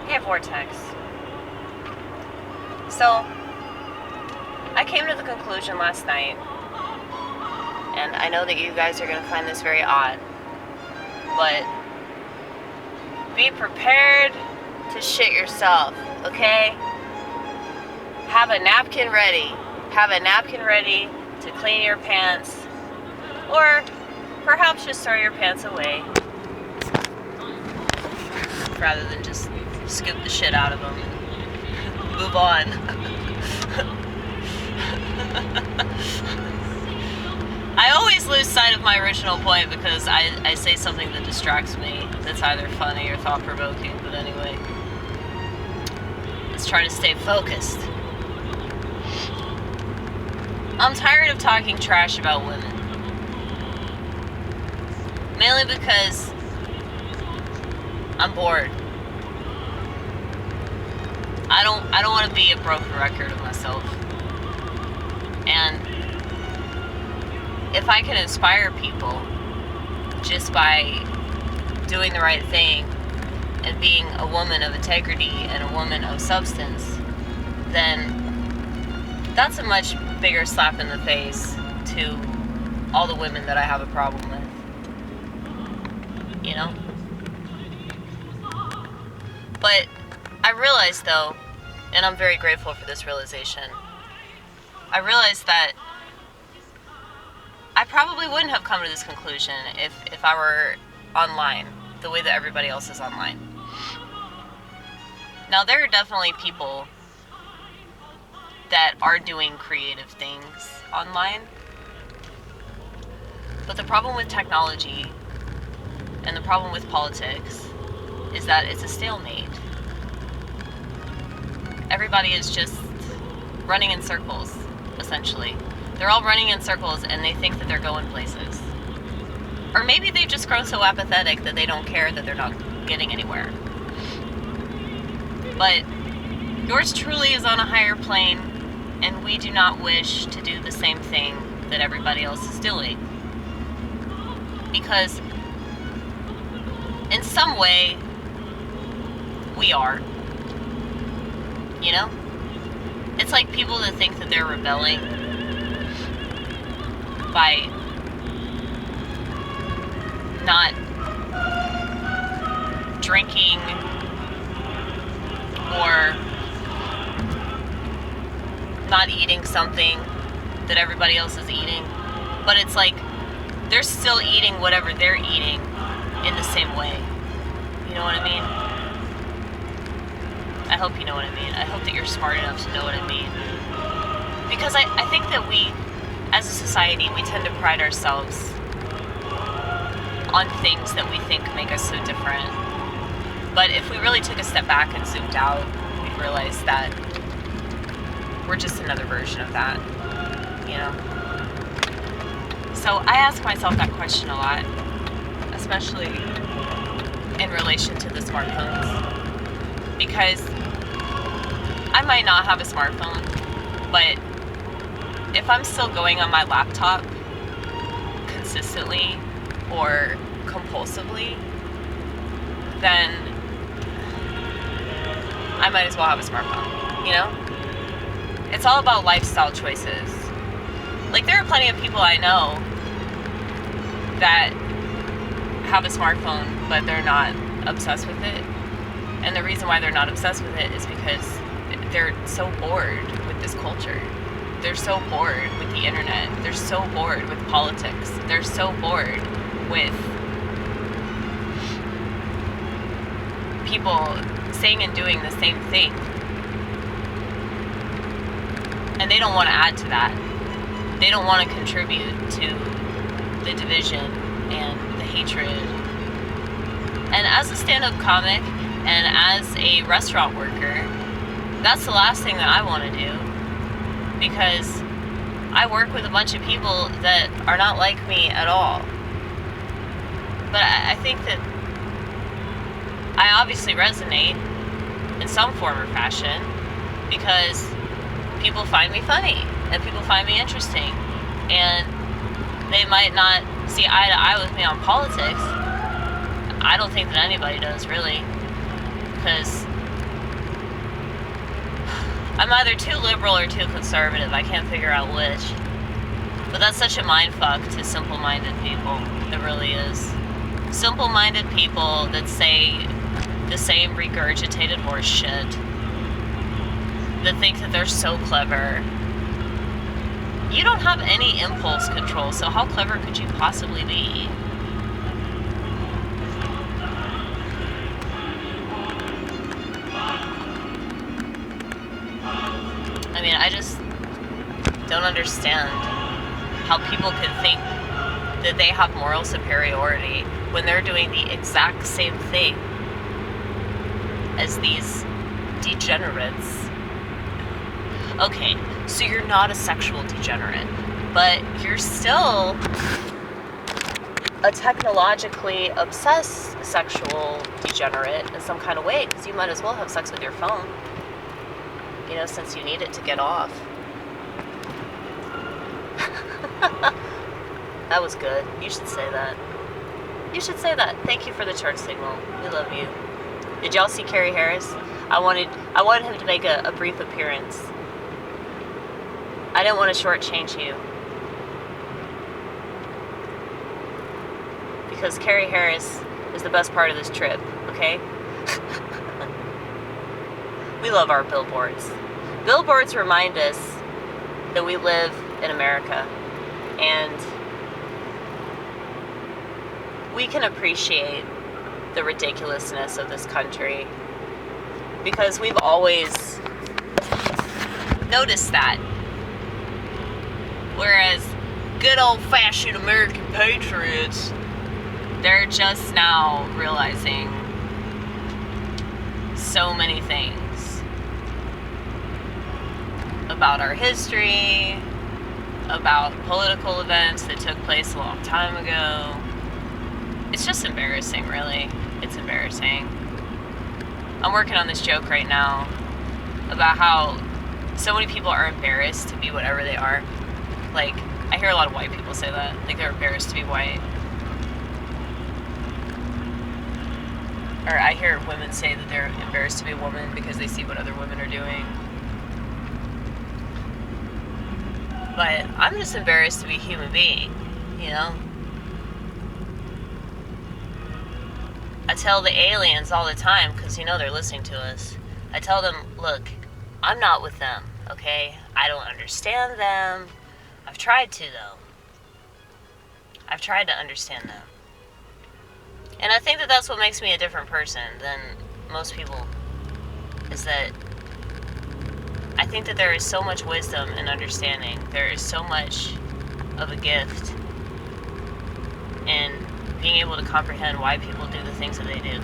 Hey, Vortex. So, I came to the conclusion last night, and I know that you guys are going to find this very odd, but be prepared to shit yourself, okay? Have a napkin ready. Have a napkin ready to clean your pants, or perhaps just throw your pants away rather than just scoop the shit out of them and move on. I always lose sight of my original point because I say something that distracts me that's either funny or thought-provoking, but anyway. Let's try to stay focused. I'm tired of talking trash about women. Mainly because I'm bored. I don't want to be a broken record of myself. And if I can inspire people just by doing the right thing and being a woman of integrity and a woman of substance, then that's a much bigger slap in the face to all the women that I have a problem with. You know? But I realized though, and I'm very grateful for this realization, I realized that I probably wouldn't have come to this conclusion if I were online, the way that everybody else is online. Now, there are definitely people that are doing creative things online, but the problem with technology and the problem with politics is that it's a stalemate. Everybody is just running in circles, essentially. They're all running in circles and they think that they're going places. Or maybe they've just grown so apathetic that they don't care that they're not getting anywhere. But yours truly is on a higher plane, and we do not wish to do the same thing that everybody else is doing. Because in some way, we are. You know? It's like people that think that they're rebelling by not drinking or not eating something that everybody else is eating. But it's like they're still eating whatever they're eating in the same way. You know what I mean? I hope you know what I mean. I hope that you're smart enough to know what I mean. Because I think that we, as a society, we tend to pride ourselves on things that we think make us so different. But if we really took a step back and zoomed out, we'd realize that we're just another version of that, you know? So I ask myself that question a lot, especially in relation to the smartphones. Because I might not have a smartphone, but if I'm still going on my laptop consistently or compulsively, then I might as well have a smartphone, you know? It's all about lifestyle choices. Like, there are plenty of people I know that have a smartphone, but they're not obsessed with it. And the reason why they're not obsessed with it is because they're so bored with this culture. They're so bored with the internet. They're so bored with politics. They're so bored with people saying and doing the same thing. And they don't want to add to that. They don't want to contribute to the division and the hatred. And as a stand-up comic and as a restaurant worker, that's the last thing that I want to do. Because I work with a bunch of people that are not like me at all. But I think that I obviously resonate in some form or fashion because people find me funny and people find me interesting. And they might not see eye to eye with me on politics. I don't think that anybody does, really. Because I'm either too liberal or too conservative. I can't figure out which. But that's such a mindfuck to simple-minded people. It really is. Simple-minded people that say the same regurgitated horse shit. That think that they're so clever. You don't have any impulse control, so how clever could you possibly be? I mean, I just don't understand how people could think that they have moral superiority when they're doing the exact same thing as these degenerates. Okay, so you're not a sexual degenerate, but you're still a technologically obsessed sexual degenerate in some kind of way, because you might as well have sex with your phone, you know, since you need it to get off. That was good. You should say that. You should say that. Thank you for the church signal. We love you. Did y'all see Carrie Harris? I wanted him to make a brief appearance. I didn't want to shortchange you. Because Carrie Harris is the best part of this trip, okay? We love our billboards. Billboards remind us that we live in America, and we can appreciate the ridiculousness of this country because we've always noticed that. Whereas good old-fashioned American patriots, they're just now realizing so many things about our history, about political events that took place a long time ago. It's just embarrassing, really. It's embarrassing. I'm working on this joke right now about how so many people are embarrassed to be whatever they are. Like, I hear a lot of white people say that. Like, they're embarrassed to be white. Or I hear women say that they're embarrassed to be a woman because they see what other women are doing. But I'm just embarrassed to be a human being, you know? I tell the aliens all the time, because, you know, they're listening to us. I tell them, look, I'm not with them, okay? I don't understand them. I've tried to, though. I've tried to understand them. And I think that that's what makes me a different person than most people, is that I think that there is so much wisdom and understanding. There is so much of a gift in being able to comprehend why people do the things that they do.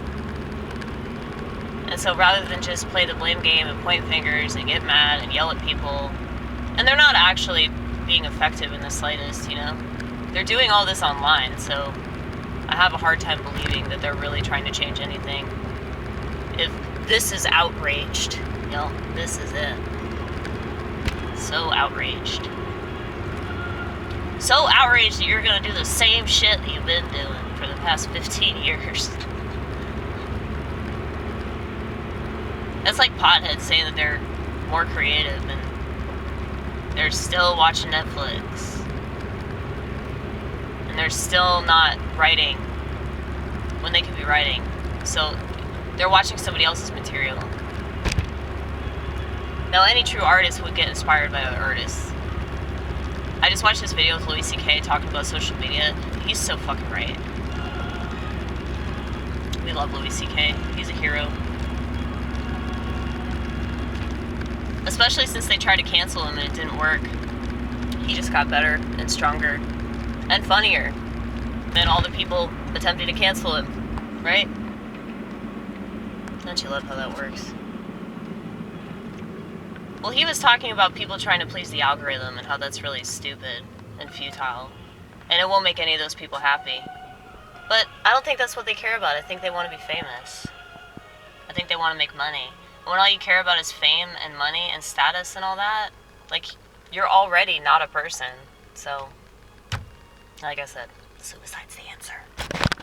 And so rather than just play the blame game and point fingers and get mad and yell at people, and they're not actually being effective in the slightest, you know? They're doing all this online, so I have a hard time believing that they're really trying to change anything. If this is outraged, you know, this is it. So outraged. So outraged that you're gonna do the same shit that you've been doing for the past 15 years. That's like potheads saying that they're more creative and they're still watching Netflix. And they're still not writing when they could be writing. So they're watching somebody else's material. Now, any true artist would get inspired by other artists. I just watched this video with Louis C.K. talking about social media. He's so fucking right. We love Louis C.K. He's a hero. Especially since they tried to cancel him and it didn't work. He just got better and stronger and funnier than all the people attempting to cancel him, right? Don't you love how that works? Well, he was talking about people trying to please the algorithm and how that's really stupid and futile. And it won't make any of those people happy. But I don't think that's what they care about. I think they want to be famous. I think they want to make money. And when all you care about is fame and money and status and all that, like, you're already not a person. So, like I said, suicide's the answer.